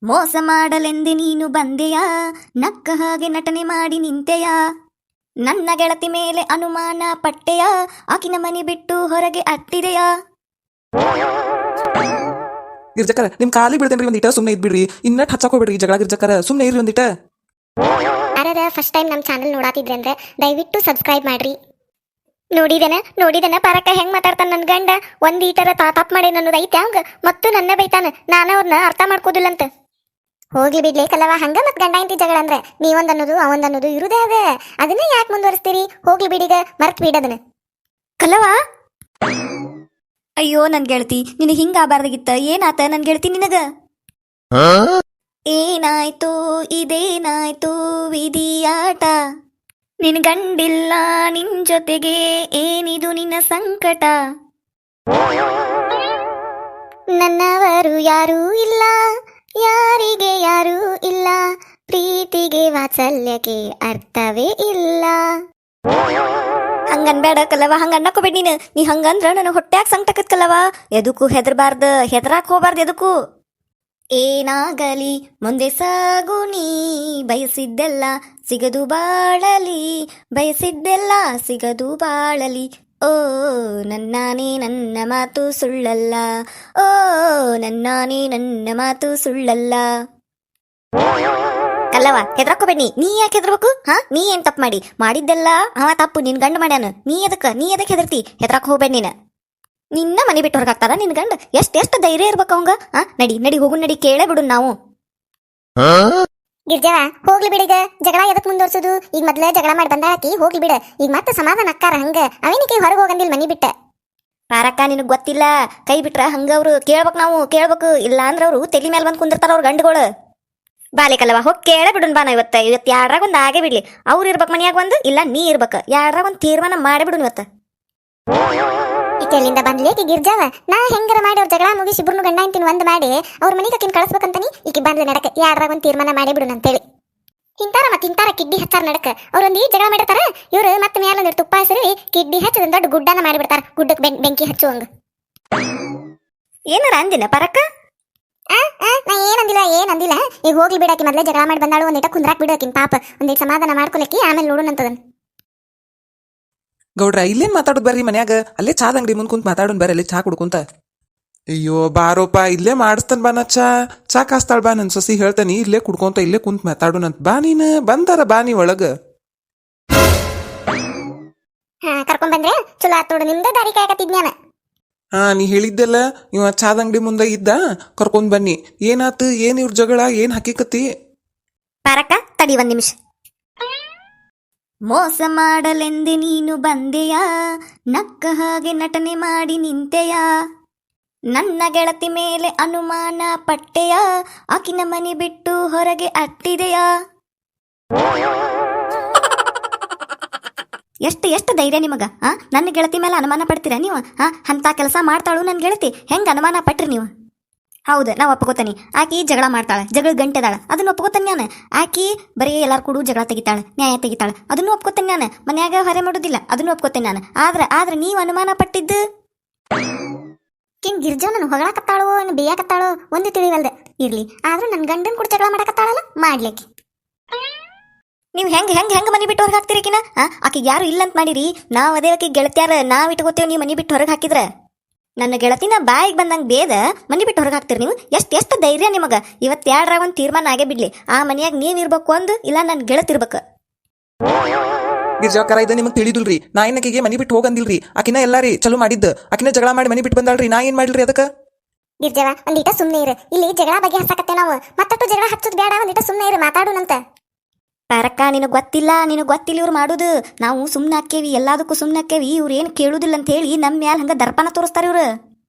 ಮೋಸ ಮಾಡಲೆಂದೆ ನೀನು ಬಂದೆಯ, ನಕ್ಕ ಹಾಗೆ ನಟನೆ ಮಾಡಿ ನಿಂತೆಯ. ನನ್ನ ಗೆಳತಿ ಮೇಲೆ ಅನುಮಾನ ಪಟ್ಟೆಯ, ಆಕಿನ ಮನೆ ಬಿಟ್ಟು ಹೊರಗೆ ಅಟ್ಟಿದೆಯ. ಗಿರ್ಜಕ್ಕರ ನಿಮ್ ಕಾಲಿ ಬಿಡ್ತೇನ್ರಿ ಒಂದಿಟ ಸುಮ್ಮನೆ ಇದ್ಬಿಡ್ರಿ. ಇನ್ನಟ್ ಹಚ್ಚಕ್ ಹೋಗ್ಬಿಡ್ರಿ ಜಗಳ. ಗಿರ್ಜಕ್ಕರ ಸುಮ್ಮನೆ ಇರ್ರಿ ಒಂದಿಟ. ಯಾರದ ಫಸ್ಟ್ ಟೈಮ್ ನಮ್ಮ ಚಾನಲ್ ನೋಡಾತಿದ್ರೆ ಅಂದ್ರೆ ದಯವಿಟ್ಟು ಸಬ್ಸ್ಕ್ರೈಬ್ ಮಾಡ್ರಿ. ನೋಡಿದನ ಪರಕ ಹೆಂಗ್ ಮಾತಾಡ್ತಾನ ನನ್ ಗಂಡ. ಒಂದ್ ಈಟರ ತಪ್ಪ ಮಾಡಿ ಅನ್ನೋದು ಐತೆ ಹಂಗ ಮತ್ತು ನನ್ನ ಬೈತಾನ. ನಾನು ಅವ್ರನ್ನ ಅರ್ಥ ಮಾಡ್ಕೋದಿಲ್ಲ ಅಂತ. ಹೋಗ್ಲಿ ಬಿಡ್ಲಿ ಕಲವ, ಹಂಗ ಮತ್ ಗಂಡ ಇಂತಿ ಜಗಳ ಅಂದ್ರೆ ನೀವೊಂದ್ ಅನ್ನೋದು ಅವಂದ್ ಅನ್ನೋದು ಇರುದೇ ಅದ. ಅದನ್ನ ಯಾಕೆ ಮುಂದುವರಿಸ್ತೀರಿ? ಹೋಗ್ಲಿ ಬಿಡಿಗ, ಮರ್ತ್ ಬಿಡದನ್ನ. ಕಲವ, ಅಯ್ಯೋ ನನ್ ಗೆಳತಿ, ನಿನಗೆ ಹಿಂಗಾಗಬಾರ್ದಾಗಿತ್ತ. ಏನಾತ ನನ್ ಗೆಳತಿ ನಿನಗ? ಏನಾಯ್ತು ಇದೇನಾಯ್ತು ವಿಧಿಯಾಟ. ನಿನ್ ಗಂಡಿಲ್ಲ ನಿನ್ ಜೊತೆಗೆ, ಏನಿದು ನಿನ್ನ ಸಂಕಟ. ನನ್ನವರು ಯಾರೂ ಇಲ್ಲ, ಯಾರಿಗೆ ಯಾರೂ ಇಲ್ಲ, ಪ್ರೀತಿಗೆ ವಾತ್ಸಲ್ಯಕ್ಕೆ ಅರ್ಥವೇ ಇಲ್ಲ. ಹಂಗನ್ಬೇಡ ಕಲವ, ಹಂಗ ಅನ್ನಕೋಬೇಡ ನೀನು. ನೀ ಹಂಗಂದ್ರ ನನಗೆ ಹೊಟ್ಯಾಗ ಸಂಕಟಕತ್ ಕಲವ. ಎದಕ್ಕೂ ಹೆದರ್ಬಾರ್ದ, ಹೆದರಾಕ್ ಹೋಗ್ಬಾರ್ದು ಎದಕ್ಕೂ. ಏನಾಗಲಿ ಮುಂದೆ ಸಾಗು ನೀ, ಬಯಸಿದ್ದೆಲ್ಲ ಸಿಗದು ಬಾಳಲಿ, ಬಯಸಿದ್ದೆಲ್ಲ ಸಿಗದು ಬಾಳಲಿ. ಓ ನನ್ನಾನೇ ನನ್ನ ಮಾತು ಸುಳ್ಳಲ್ಲ, ಓ ನನ್ನಾನೇ ನನ್ನ ಮಾತು ಸುಳ್ಳಲ್ಲ. ಅಲ್ಲವ ಹೆದರ್ಕೋಬೇಡಿ. ನೀ ಯಾಕೆ ಹೆದರ್ಬೇಕು? ನೀ ಏನ್ ತಪ್ಪು ಮಾಡಿದ್ದೆಲ್ಲ ತಪ್ಪು ನಿನ್ ಗಂಡ ಮಾಡ್ಯಾನ. ನೀ ಎದಕ್ಕೆ ಹೆದರ್ತಿ? ಹೆದರಕ್ ಹೋಗ್ಬೇಡ ನೀನ. ನಿನ್ನ ಮನೆ ಬಿಟ್ಟು ಹೊರಗಾಗ್ತಾರ ನಿನ್ ಗಂಡ? ಎಷ್ಟು ಧೈರ್ಯ ಇರ್ಬೇಕು ಅವಂಗ. ನಡಿ ಹೋಗು, ನಡಿ ಕೇಳೇ ಬಿಡು ನಾವು. ಗಿರ್ಜವ, ಹೋಗ್ಲಿ ಬಿಡಿಗ, ಜಗಳ ಎದಕ್ ಮುಂದುವರ್ಸುದು? ಈಗ ಮೊದ್ಲ ಜಗಳ ಮಾಡಿ ಬಂದಾಕಿ, ಹೋಗ್ಲಿ ಬಿಡ. ಈಗ ಮತ್ತೆ ಸಮಾಧಾನ ಅಕ್ಕಾರ. ಹಂಗ ಅವೇನಿಕೆ ಹೊರಗೆ ಹೋಗಂದಿಲ್ಲ ಮನಿ ಬಿಟ್ಟ. ಪಾರಕ್ಕ ನಿನಗ್ ಗೊತ್ತಿಲ್ಲ, ಕೈ ಬಿಟ್ರ ಹಂಗ ಅವ್ರು ನಾವು ಕೇಳ್ಬೇಕು. ಇಲ್ಲ ಅಂದ್ರ ಅವ್ರು ತಲೆ ಮೇಲೆ ಬಂದ್ ಕುಂದಿರ್ತಾರ ಅವ್ರ ಗಂಡುಗಳು. ಬಾಲಿಕಲ್ಲವ, ಹೋಗಿ ಕೇಳೇ ಬಿಡುನ್ ಬಾ. ಇವತ್ತು ಯಾರಾಗ ಒಂದ್ ಆಗೇ ಬಿಡ್ಲಿ. ಅವ್ರು ಇರ್ಬೇಕು ಮನ್ಯಾಗ ಒಂದು, ಇಲ್ಲ ನೀ ಇರ್ಬೇಕು. ಯಾರಾಗ ಒಂದ್ ತೀರ್ಮಾನ ಮಾಡಿ ಬಿಡುನ್ ಇವತ್ತ. ಈಕೆಲ್ಲಿಂದ ಬಂದ್ಲೇಕಿ ಗಿರ್ಜಾವ, ನಾ ಹೆಂಗಾರ ಮಾಡಿ ಅವ್ರ ಜಗಳ ಮುಗಿಸಿ ಇಬ್ರು ಗಂಡ ಅಂತೀನಿ ಒಂದ್ ಮಾಡಿ ಅವ್ರ ಮನೆಗೆ ಆಕಿನ್ ಕಳಿಸ್ಬೇಕಂತಾನಿ. ಈಕಿ ಬಂದ್ಲೆ ನಡಕ ಯಾರಾಗ ಒಂದ್ ತೀರ್ಮಾನ ಮಾಡಿ ಬಿಡುನ್ ಅಂತೇಳಿ. ತಿಂತಾರ ಕಿಡ್ಡಿ ಹಚ್ಚಾರ ನಡಕ. ಅವ್ರೊಂದು ಜಗಳ ಮಾಡಿರ್ತಾರ, ಇವ್ರು ಮತ್ತೆ ಮ್ಯಾಲೊಂದಿಟ್ಟು ತುಪ್ಪ ಹಸಿರಿ ಕಿಡ್ಡಿ ಹಚ್ಚದ ದೊಡ್ಡ ಗುಡ್ಡನ ಮಾಡಿಬಿಡ್ತಾರ. ಗುಡ್ಡಕ್ಕೆ ಬೆಂಕಿ ಹಚ್ಚುವಂಗ. ಏನಾರ ಅಂದಿನ ಪರಕ್ಕ? ನಾ ಏನಂದಿಲ್ಲ. ಈಗ ಹೋಗ್ಲಿ ಬಿಡಾಕಿ, ಮೊದ್ಲೇ ಜಗಳ ಮಾಡಿ ಬಂದಾಳು. ಒಂದಿಟ ಕುಂದ್ರಾಕ್ ಬಿಡಾಕಿನ್ ಪಾಪ. ಒಂದಿಟ್ಟು ಸಮಾಧಾನ ಮಾಡ್ಕೊಳಕಿ, ಆಮೇಲೆ ನೋಡೋಣಂತದನ್. ಗೌಡ್ರ ಇಲ್ಲೇನ್ ಮಾತಾಡೋದು ಬರ್ರಿ ಮನ್ಯಾಗ. ಅಲ್ಲೇ ಚಾದ ಅಂಗಡಿ ಮುಂದ್ ಕುಂತ್ ಮಾತಾಡೋನ್ ಬರ್ರಿ, ಅಲ್ಲೇ ಚಾ ಕುಡ್ಕೊಂತ. ಅಯ್ಯೋ ಬಾರೋಪ, ಇಲ್ಲೇ ಮಾಡಿಸ್ತಾನ ಬಾ. ನಾ ಚಾ ಕಾಸ್ತಾಳ ಬಾ. ನನ್ ಸೊಸಿ ಹೇಳ್ತಾನಿ ಇಲ್ಲೇ ಕುಡ್ಕೊಂತ ಇಲ್ಲೇ ಕುಂತ್ ಮಾತಾಡೋಣಂತ. ಬಾ ನೀನ್ ಬಂದಾರ ಬಾ ನೀ ಒಳಗ. ಕರ್ಕೊಂಡ್ ಬಂದ್ರೆ ಚಲೋ ಆತ್ ನೋಡು. ನಿಮ್ದ ದಾರಿ ಕಾಯಕತ್ತಿದ್ನ್ಯಾನ. ನೀ ಹೇಳಿದ್ದೆಲ್ಲ ಇವ ಚಾದ ಅಂಗಡಿ ಮುಂದೆ ಇದ್ದ, ಕರ್ಕೊಂಡ್ ಬನ್ನಿ. ಏನಾತು? ಏನ್ ಇವ್ರ ಜಗಳ? ಏನ್ ಹಕ್ಕಿಕತಿ? ಪಾರಕ್ಕ ತಡಿ ಒಂದ್ ನಿಮಿಷ. ಮೋಸ ಮಾಡಲೆಂದೆ ನೀನು ಬಂದೆಯ, ನಕ್ಕ ಹಾಗೆ ನಟನೆ ಮಾಡಿ ನಿಂತೆಯ. ನನ್ನ ಗೆಳತಿ ಮೇಲೆ ಅನುಮಾನ ಪಟ್ಟೆಯ, ಆಕಿನ ಮನೆ ಬಿಟ್ಟು ಹೊರಗೆ ಅಟ್ಟಿದೆಯ. ಎಷ್ಟು ಧೈರ್ಯ ನಿಮಗ? ನನ್ನ ಗೆಳತಿ ಮೇಲೆ ಅನುಮಾನ ಪಡ್ತೀರಾ ನೀವು? ಅಂತ ಕೆಲಸ ಮಾಡ್ತಾಳು ನನ್ನ ಗೆಳತಿ. ಹೆಂಗ ಅನುಮಾನ ಪಟ್ರಿ ನೀವು? ಹೌದು, ನಾವು ಒಪ್ಕೋತಾನೆ. ಆಕಿ ಜಗಳ ಮಾಡ್ತಾಳೆ, ಜಗಳ ಗಂಟೆದಾಳ, ಅದನ್ನ ಒಪ್ಕೋತಾನೆ ನಾನು. ಆಕಿ ಬರೀ ಎಲ್ಲಾರು ಕೂಡ ಜಗಳ ತೆಗಿತಾಳೆ, ನ್ಯಾಯ ತೆಗಿತಾಳೆ, ಅದನ್ನು ಒಪ್ಕೋತಾನೆ ನಾನು. ಮನ್ಯಾಗ ಹೊರೆ ಮಾಡೋದಿಲ್ಲ, ಅದನ್ನು ಒಪ್ಕೋತೇನೆ ನಾನು. ಆದ್ರೆ ನೀವು ಅನುಮಾನ ಪಟ್ಟಿದ್ದು ಗಿರ್ಜಾ ನಾನು ಹೊಗಳಾಕತ್ತಾಳೋ ಬೇಯಾಕತ್ತಾಳೋ ಒಂದು ತಿಳಿವಲ್ದೆ. ಇರ್ಲಿ, ಆದ್ರೂ ನನ್ ಗಂಡನ್ ಕೂಡ ಜಗಳ ಮಾಡಕತ್ತಾಳಲ್ಲ, ಮಾಡ್ಲಿಕ್ಕೆ. ನೀವು ಹೆಂಗ್ ಮನೆ ಬಿಟ್ಟು ಹೊರಗೆ ಹಾಕ್ತಿರಕಿನ? ಆಕಿಗೆ ಯಾರು ಇಲ್ಲ ಅಂತ ಮಾಡಿರಿ. ನಾವು ಅದೇ ಆಕಿ ಗೆಳತಿಯಾರ ನಾವ್ ಇಟ್ಕೋತೇವೆ. ನೀವು ಮನೆ ಬಿಟ್ಟು ಹೊರಗೆ ಹಾಕಿದ್ರ ನನ್ನ ಗೆಳತಿನ ಬಾಯಿಗೆ ಬಂದಂಗೆ ಬೇದ ಮನೆ ಬಿಟ್ಟು ಹೊರಗೆ ಹಾಕ್ತಿರಿ ನೀವು. ಎಷ್ಟು ಧೈರ್ಯ ನಿಮಗ? ಇವತ್ತು ಯಾರಾಗ ಒಂದು ತೀರ್ಮಾನ ಆಗೇ ಬಿಡ್ಲಿ. ಆ ಮನೆಯಾಗ ನೀವ್ ಇರ್ಬೇಕು ಒಂದು, ಇಲ್ಲ ನನ್ನ ಗೆಳತಿರ್ಬೇಕು. ಗಿರ್ಜಾಕರ ಇದ ನಿಮಗ್ ತಿಳಿದಿಲ್ರಿ. ನಾ ಏನಕಿಗೆ ಮನಿ ಬಿಟ್ಟು ಹೋಗಂದಿಲ್ರಿ. ಆಕಿನ ಎಲ್ಲಾರಿ ಚಲೋ ಮಾಡಿದ್ದ. ಆಕಿನ ಜಗಳ ಮಾಡಿ ಮನಿ ಬಿಟ್ಟು ಬಂದಾಳ್ರಿ. ನಾ ಏನ್ ಮಾಡ್ಲಿ ಅದಕ್ಕ? ಗಿರ್ಜವ, ಒಂದಿಟ ಸುಮ್ನೆ ಇರು. ಇಲ್ಲಿ ಜಗಳ ಬಗ್ಗೆ ಹಸಾಕತ್ತೆ ನಾವು. ಮತ್ತಟ್ಟು ಜಗಳ ಹಚ್ಚೋದ್ ಬೇಡ. ಒಂದಿಟ ಸುಮ್ನೆ ಇರು, ಮಾತಾಡೋಣಂತ. ಪಾರಕ್ಕ ನಿನಗೆ ಗೊತ್ತಿಲ್ಲ ಇವ್ರು ಮಾಡೋದು. ನಾವು ಸುಮ್ಮನೆ ಹಾಕೇವಿ, ಎಲ್ಲದಕ್ಕೂ ಸುಮ್ಮನೆ ಹಾಕೇವಿ. ಇವ್ರು ಏನು ಕೇಳುದಿಲ್ಲ ಅಂತ ಹೇಳಿ ನಮ್ಮ ಮ್ಯಾಲ ಹಂಗ ದರ್ಪಣ ತೋರಿಸ್ತಾರ ಇವ್ರು.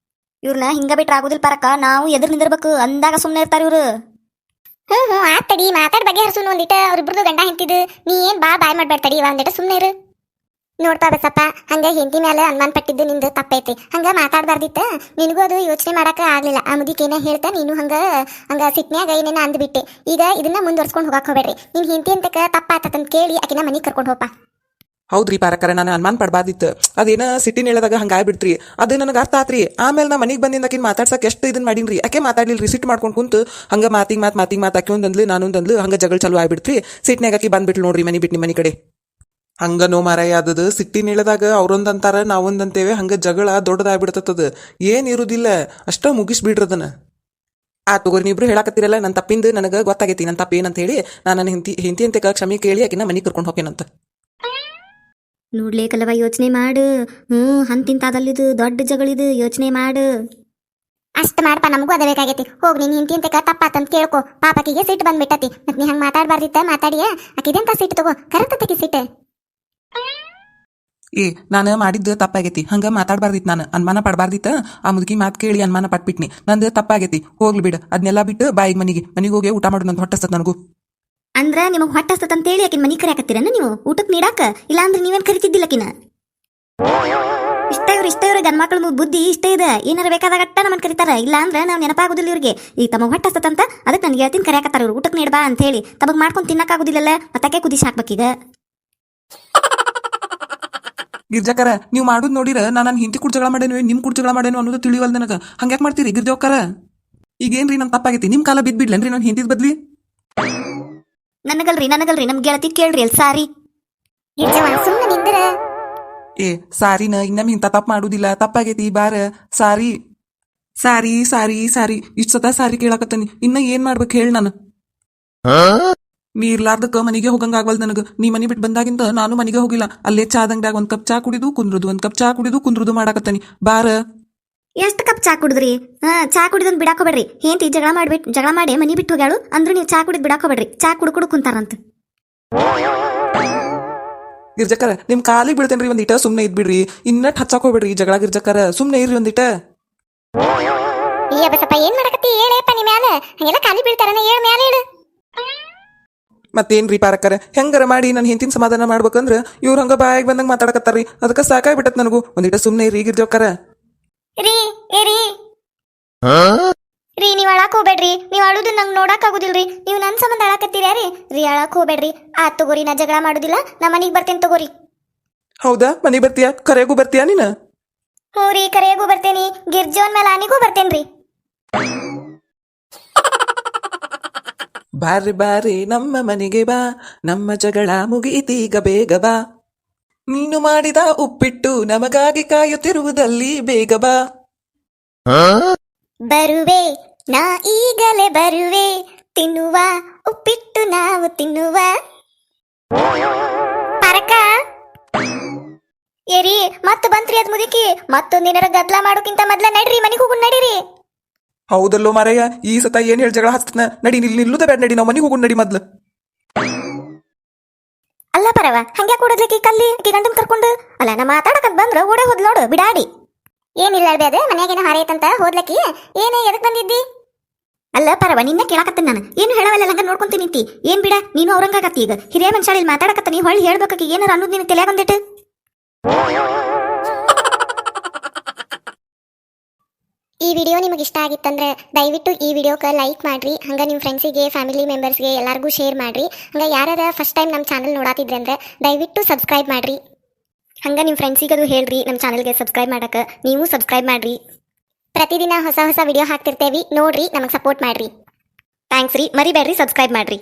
ಇವ್ರನ್ನ ಹಿಂಗ ಬಿಟ್ರೆ ಆಗುದಿಲ್ಲ ಪಾರಕ್ಕ. ನಾವು ಎದುರು ನಿಂದಿರ್ಬೇಕು, ಅಂದಾಗ ಸುಮ್ಮನೆ ಇರ್ತಾರ ಇವ್ರು. ಆತಡಿ, ಮಾತಾಡ್ ಬಗ್ಗೆ ಹರ್ಸು ಒಂದಿಟ. ಅವ್ರಿಬ್ರದ್ದು ಗಂಡ ಹೆಂತಿದ್ದು ನೀ ಏನ್ ಬಾಯ್ ಮಾಡ್ಬೇಡ್ತಡಿ. ಒಂದಿಟ ಸುಮ್ನೆ ಇರು. ನೋಡ್ಪಾ ಬಸಪ್ಪ, ಹಂಗ ಹೆಂಡತಿ ಮೇಲೆ ಅನುಮಾನ ಪಟ್ಟಿದ್ದು ನಿಂದು ತಪ್ಪೈತಿ. ಹಂಗ ಮಾತಾಡ್ಬಾರ್ದಿತ್ತ. ನಿನಗೂ ಅದು ಯೋಚನೆ ಮಾಡಕ ಆಗ್ಲಿಲ್ಲ. ಆ ಮುದಿಕೇನ ಹೇಳ್ತಾ ನೀನು ಹಂಗ ಸಿಟ್ನ್ಯಾಗ ಏನೇನ ಅಂದ್ಬಿಟ್ಟೆ. ಈಗ ಇದನ್ನ ಮುಂದುವರ್ಸ್ಕೊಂಡು ಹೋಗಕ್ ಹೋಗ್ಬೇಡ್ರಿ. ನಿನ್ ಹೆಂಡತಿ ಅಂತಕ ತಪ್ಪಾತಂತ ಕೇಳಿ ಆಕಿನ ಮನಿಗ್ ಕರ್ಕೊಂಡು ಹೋಗ್ಪ. ಹೌದ್ರಿ ಪಾರಕರ ನಾನು ಅನುಮಾನ ಪಡ್ಬಾರ್ದಿತ್ತು ಅದೇನ ಸಿಟ್ಟಿನ ಹೇಳದಾಗ ಹಂಗಾಗ್ಬಿಡ್ತ್ರಿ ಅದು ನನಗೆ ಅರ್ಥ ಆತ್ರಿ. ಆಮೇಲೆ ನಾ ಮನೆಗೆ ಬಂದಿಂದ ಆಕಿನ ಮಾತಾಡ್ಸಕ್ಕೆ ಎಷ್ಟು ಇದನ್ನ ಮಾಡೀನ್ರಿ, ಆಕೆ ಮಾತಾಡ್ಲಿಲ್ರಿ, ಸಿಟ್ಟು ಮಾಡ್ಕೊಂಡು ಕುಂತು ಹಂಗ ಮಾತಿಗೆ ಮಾತು ಆಕಿ ಒಂದಂದ್ಲು ನಾನೊಂದಂದ್ಲು ಹಂಗ ಜಗಳ ಚಾಲು ಆಗ್ಬಿಡ್ತ್ರಿ. ಸಿಟ್ಟಿನಾಗ ಆಕಿ ಬಂದ್ಬಿಟ್ಲು ನೋಡ್ರಿ ಮನೆ ಬಿಟ್ಟು ಮನೆ ಕಡೆ. ಹಂಗ ನೋ ಮಾರಾಯ ಅದದು ಸಿಟ್ಟಿನ ಹೇಳದಾಗ ಅವ್ರೊಂದಂತಾರ ನಾವೊಂದಂತೇವೆ, ಹಂಗ ಜಗಳ ದೊಡ್ಡದಾಗ್ಬಿಡ್ತದ, ಏನ್ ಇರುದಿಲ್ಲ, ಅಷ್ಟ ಮುಗಿಸ್ಬಿಡ್ರದನ್ನ. ಆ ತಗೋರಿ ನೀಬ್ರು ಹೇಳಾಕತ್ತಿರಲ್ಲ ನನ್ನ ತಪ್ಪಿಂದ ನನಗೆ ಗೊತ್ತಾಗೈತಿ ನನ್ನ ತಪ್ಪ ಏನಂತ ಹೇಳಿ ನಾನು ನನ್ನ ಹಿಂತಿ ಅಂತ ಕ್ಷಮೆ ಕೇಳಿ ಆಕಿನ ಮನೆಗೆ ಕರ್ಕೊಂಡು ಹೋಗ್ತೇನಂತ. ನೋಡ್ಲೇಕಲ್ಲವ ಯೋಚನೆ ಮಾಡು. ಹಂತಿಂತಾದಲ್ಲಿದು ದೊಡ್ಡ ಜಗಳಿದು ಯೋಚನೆ ಮಾಡು. ಅಷ್ಟ್ ಮಾಡಪ್ಪ, ನಮಗೂ ಅದ ಬೇಕಾಗೈತಿ. ಹೋಗ್ ನೀನ್ ಹಿಂತಿಂತಕ ತಪ್ಪಾತಂತ ಕೇಳ್ಕೊ. ಪಾಪಕಿಗೆ ಸಿಟ್ಟು ಬಂದ್ಬಿಟ್ಟತಿ. ಮತ್ ನೀ ಹಂಗ ಮಾತಾಡ್ಬಾರ್ದಿತ್ತ, ಮಾತಾಡಿಯ ಆಕಿದೆಂತ ಸಿಟ್ಟು ತಗೋ, ಕರೆಕ್ಟತಕಿ ಸಿಟ್ಟು. ಏ ನಾನು ಮಾಡಿದ್ದು ತಪ್ಪಾಗೈತಿ, ಹಂಗ ಮಾತಾಡ್ಬಾರ್ದಿತ್ತು, ನಾನು ಅನುಮಾನ ಪಡ್ಬಾರ್ದಿತ್ತ. ಆ ಮುದುಕಿ ಮಾತು ಕೇಳಿ ಅನುಮಾನ ಪಟ್ಬಿಟ್ನಿ, ನಂದು ತಪ್ಪಾಗೈತಿ, ಹೋಗ್ಲಿ ಬಿಡು. ಅದನ್ನೆಲ್ಲ ಬಿಟ್ಟು ಬಾಯಿಗೆ ಮನೆಗೆ ಹೋಗಿ ಊಟ ಮಾಡು, ನಂದು ಹೊಟ್ಟಸ್ತದ ನನಗೂ. ಅಂದ್ರ ನಿಮಗ್ ಹೊಟ್ಟಸ್ತತ್ ಅಂತೇಳಿ ಆಕಿನ ಮನಿ ಕರೆಯಾಕತ್ತೀರನ ನೀವು ಊಟಕ್ಕೆ ನೀಡಾಕ? ಇಲ್ಲ ಅಂದ್ರೆ ನೀವೇನ್ ಕರಿತಿದ್ದಿಲ್ಲ ಆಕಿನ? ಇಷ್ಟ ಇವ್ರಿಗೆ ಗನ್ಮಕ್ಳ ಬುದ್ಧಿ ಇಷ್ಟ ಇದೆ. ಏನಾರ ಬೇಕಾದಾಗಟ್ಟ ನಮ್ಮನ್ ಕರಿತಾರ, ಇಲ್ಲ ಅಂದ್ರೆ ನಾವ್ ನೆನಪಾಗುದಿಲ್ಲ ಇವ್ರಿಗೆ. ಈಗ ತಮಗ್ ಹೊಟ್ಟಸ್ತಂತ ಅದಕ್ಕೆ ನನ್ಗೆ ಹೇಳ್ತೀನಿ ಕರೆಯಾಕತ್ತಾರ ಇವ್ರು ಊಟಕ್ಕೆ ನೀಡ್ಬಾ ಅಂತ ಹೇಳಿ. ತಮಗ್ ಮಾಡ್ಕೊಂಡು ತಿನ್ನಕ್ಕಾಗುದಿಲ್ಲಲ್ಲ, ಮತ್ತಕ್ಕೆ ಕುದಿಸಿ ಹಾಕ್ಬೇಕೀಗ. ಗಿರ್ಜಾಕರ ನೀವು ಮಾಡೋದು ನೋಡಿರ ನಾನು ನನ್ನ ಹಿಂತಿ ಕೂಡ ಜಗಳ ಮಾಡೇನು ನಿಮ್ ಕೂಡ ಜಗಳ ಮಾಡೇನು ಅನ್ನೋದು ತಿಳಿವಲ್ ನನಗೆ. ಹಂಗ್ಯಾಕ್ ಮಾಡ್ತೀರಿ ಗಿರ್ಜಾಕರ? ಈಗೇನ್ರಿ ನನ್ ತಪ್ಪಾಗೈತಿ, ನಿಮ್ ಕಾಲ ಬಿದ್ಬಿಡ್ಲೇನ್ರಿ ನಾನು ಹಿಂದಿದ್ ಬದ್ಲಿ? ನನಗಲ್ರಿ ನಮ್ ಗೆಳತಿ ಕೇಳ್ರಿ ಅಲ್ಲಿ ಸಾರಿ. ಸುಮ್ಮನೆ ನಿಂದ್ರ ಏ ಸಾರಿನ ಇನ್ನೊಮ್ಮೆ ಇಂಥ ತಪ್ಪು ಮಾಡುದಿಲ್ಲ, ತಪ್ಪಾಗೈತಿ ಬಾರ ಸಾರಿ ಸಾರಿ ಸಾರಿ ಸಾರಿ ಇಷ್ಟು ಸತ ಸಾರಿ ಕೇಳಾಕತ್ತನಿ. ಇನ್ನ ಏನ್ ಮಾಡ್ಬೇಕು ಹೇಳಿ ನಾನು? ನೀ ಇರ್ಲಾರ್ದಕ್ಕ ಮನೆಗೆ ಹೋಗಂಗ ಆಗವಲ್ ನನಗ. ನೀ ಮನಿ ಬಿಟ್ಟು ಬಂದಾಗಿಂದ ನಾನು ಮನೆಗೆ ಹೋಗಿಲ್ಲ. ಅಲ್ಲೇ ಚಾದಂಗಡ್ಯಾಗ ಒಂದ್ ಕಪ್ ಚಾ ಕುಡಿದು ಕುಂದ್ರುದು, ಒಂದ್ ಕಪ್ ಚಾ ಕುಡಿದು ಕುಂದ್ರುದು ಮಾಡಾಕತ್ತನಿ. ಬಾರ. ಎಷ್ಟು ಕಪ್ ಚಾ ಕುಡಿದ್ರಿ? ಚಾ ಕುಡಿದ್ ಬಿಡಾಕೋಬೇಡ್ರಿ. ಏಂತಿ ಜಗಳ ಮಾಡಿ ಮನಿ ಬಿಟ್ಟು ಹೋಗ್ಯಾಳು ಅಂದ್ರೆ ನೀವು ಚಾ ಕುಡಿದ್ ಬಿಡಾಕೋಬೇಡ್ರಿ. ಚಾ ಕುಡ್ಕುಡು ಕುಂತಾರಂತ. ಗಿರ್ಜಕರ ನಿಮ್ ಕಾಲಿಗೆ ಬೀಳ್ತೇನ್ರಿ, ಒಂದಿಟ ಸುಮ್ನೆ ಇದ್ಬಿಡ್ರಿ. ಇನ್ನಟ್ ಹಚ್ಚಾಕ್ ಹೋಗ್ಬೇಡ್ರಿ ಜಗಳ ಗಿರ್ಜಕರ, ಸುಮ್ನೆ ಇರ್ರಿ ಒಂದಿಟ. ಈ ಬಸಪ್ಪ ಏನ್ ಮಾಡಕತ್ತಿ? ಹೇಳಪ್ಪ ನೀ ಮ್ಯಾಲ ಹಂಗೆಲ್ಲ ಖಾಲಿ ಬೀಳ್ತಾರನ, ಹೇಳ ಮ್ಯಾಲ ಹೇಳು. ಮತ್ತೇನ್ರಿ ಪಾರಕರ ಹೆಂಗಾರ ಮಾಡಿ ನನ್ನ ಹೆಂಡತಿನ ಸಮಾಧಾನ ಮಾಡ್ಬೇಕಂದ್ರ ಇವ್ರ ಹಂಗ ಬಾಯಾಗ ಬಂದಂಗ ಮಾತಾಡಕತ್ತಾರ್ರಿ. ಅದಕ್ಕ ಸಾಕಾಗ್ಬಿಟ್ಟತ್ ನನಗೂ. ಒಂದಿಟ ಸುಮ್ನೆ ಇರ್ರಿ ಗಿರ್ಜಕರ. ರೀ ರೀ ನೀವ್ ಅಳಾಕ್ ಹೋಗ್ಬೇಡ್ರಿ. ನೀವ್ ಅಳುದು ನಂಗೆ ನೋಡಕ್ ಆಗುದಿಲ್ರಿ. ನೀವು ನನ್ ಸಂಬಂಧ ಅಳಾಕತ್ತೀರ್ಯಾರಿ. ರೀ ಅಳಾಕ್ ಹೋಗ್ಬೇಡ್ರಿ. ಆತ್ ತಗೋರಿ, ನಾ ಜಗಳ ಮಾಡುದಿಲ್ಲ, ನಾ ಮನಿಗ್ ಬರ್ತೇನೆ ತಗೋರಿ. ಹೌದಾ? ಮನಿಗ್ ಬರ್ತೀಯಾ? ಕರೆಗೂ ಬರ್ತೀಯಾ ನೀನ? ಹ್ಞೂ ರೀ, ಕರೆಯಾಗೂ ಬರ್ತೇನಿ, ಗಿರ್ಜೋನ್ ಮೇಲೆ ಆನಿಗೂ ಬರ್ತೇನ್ರಿ. ಬಾರಿ ಬಾರಿ ನಮ್ಮ ಮನೆಗೆ ಬಾ, ನಮ್ಮ ಜಗಳ ಮುಗೀತೀಗ ಬೇಗ ಬಾ. ನೀನು ಮಾಡಿದ ಉಪ್ಪಿಟ್ಟು ನಮಗಾಗಿ ಕಾಯುತ್ತಿರುವುದಲ್ಲಿ ಬೇಗ ಬಾ. ಬರುವೆ ನಾ ಈಗಲೇ ಬರುವೆ, ತಿನ್ನುವ ಉಪ್ಪಿಟ್ಟು ನಾವು ತಿನ್ನುವ. ಪರಕ ಏರಿ ಮತ್ತ ಬಂತ್ರಿ ಅದ್ ಮುದುಕಿ. ಮತ್ತೊಂದಿನರ ಗದ್ಲ ಮಾಡೋಕ್ಕಿಂತ ಮೊದ್ಲ ನಡ್ರಿ ಮನಿಗ್ ಹೋಗುನ್ ನಡೀರಿ. ಹೌದಲ್ಲೋ ಮಾರಯ್ಯ, ಈ ಸತ ಏನ್ ಹೇಳಿ ಜಗಳ ಹಚ್ತನ? ನಡಿ, ನಿಲ್ಲುದ ಬೇಡ, ನಡಿ, ನಾವು ಮನಿಗೆ ಹೋಗೋಣ ನಡಿ ಮೊದ್ಲು. ಅಲ್ಲ ಪರವ, ಹಂಗ್ಯಾ ಕೊಡದ್ಲಿಕ್ಕೆ ಕಲ್ಲಿ ಗಂಡನ್ ಕರ್ಕೊಂಡು? ಅಲ್ಲ ನಾ ಮಾತಾಡಕಂತ ಬಂದ್ರ ಓಡೇ ಹೋದ್ ನೋಡು ಬಿಡಾಡಿ. ಏನಿಲ್ಲ ಅಲ್ಬೇ, ಅದೇ ಮನ್ಯಾಗೇನ ಹಾರೈತಂತ ಹೋದ್ಲಕ್ಕಿ. ಏನೇ ಎದಕ್ ಬಂದಿದ್ದಿ? ಅಲ್ಲ ಪರವ, ನಿನ್ನ ಕೇಳಾಕತ್ತ ನಾನು ಏನು ಹೇಳವಲ್ಲ, ಹಂಗ ನೋಡ್ಕೊಂತೀನಿ ನಿಂತಿ. ಏನ್ ಬಿಡ ನೀನು ಅವ್ರಂಗಾಗತ್ತಿ. ಈಗ ಹಿರಿಯ ಮನುಷ್ಯ ಮಾತಾಡಕತ್ತ, ನೀ ಹೊಳ್ಳಿ ಹೇಳ್ಬೇಕಾಗಿ ಏನಾರ ಅನ್ನೋದು ನಿನ್ ತಲೆ ಬಂದಿಟ್ಟು. ಈ ವಿಡಿಯೋ ನಿಮಗೆ ಇಷ್ಟ ಆಗಿತ್ತಂದ್ರೆ ದಯವಿಟ್ಟು ಈ ವಿಡಿಯೋಕ್ಕೆ ಲೈಕ್ ಮಾಡ್ರಿ. ಹಂಗೆ ನಿಮ್ಮ ಫ್ರೆಂಡ್ಸಿಗೆ, ಫ್ಯಾಮಿಲಿ ಮೆಂಬರ್ಸ್ಗೆ ಎಲ್ಲರಿಗೂ ಶೇರ್ ಮಾಡ್ರಿ. ಹಂಗೆ ಯಾರ್ಯಾರ ಫಸ್ಟ್ ಟೈಮ್ ನಮ್ಮ ಚಾನಲ್ ನೋಡಾತಿದ್ರೆ ಅಂದ್ರೆ ದಯವಿಟ್ಟು ಸಬ್ಸ್ಕ್ರೈಬ್ ಮಾಡ್ರಿ. ಹಂಗೆ ನಿಮ್ಮ ಫ್ರೆಂಡ್ಸಿಗೆ ಅದು ಹೇಳ್ರಿ ನಮ್ಮ ಚಾನಲ್ಗೆ ಸಬ್ಸ್ಕ್ರೈಬ್ ಮಾಡಕ್ಕೆ. ನೀವು ಸಬ್ಸ್ಕ್ರೈಬ್ ಮಾಡ್ರಿ. ಪ್ರತಿದಿನ ಹೊಸ ವಿಡಿಯೋ ಹಾಕ್ತಿರ್ತೇವಿ, ನೋಡ್ರಿ, ನಮಗೆ ಸಪೋರ್ಟ್ ಮಾಡ್ರಿ. ಥ್ಯಾಂಕ್ಸ್ ರೀ. ಮರಿಬೇಡ್ರಿ ಸಬ್ಸ್ಕ್ರೈಬ್ ಮಾಡ್ರಿ.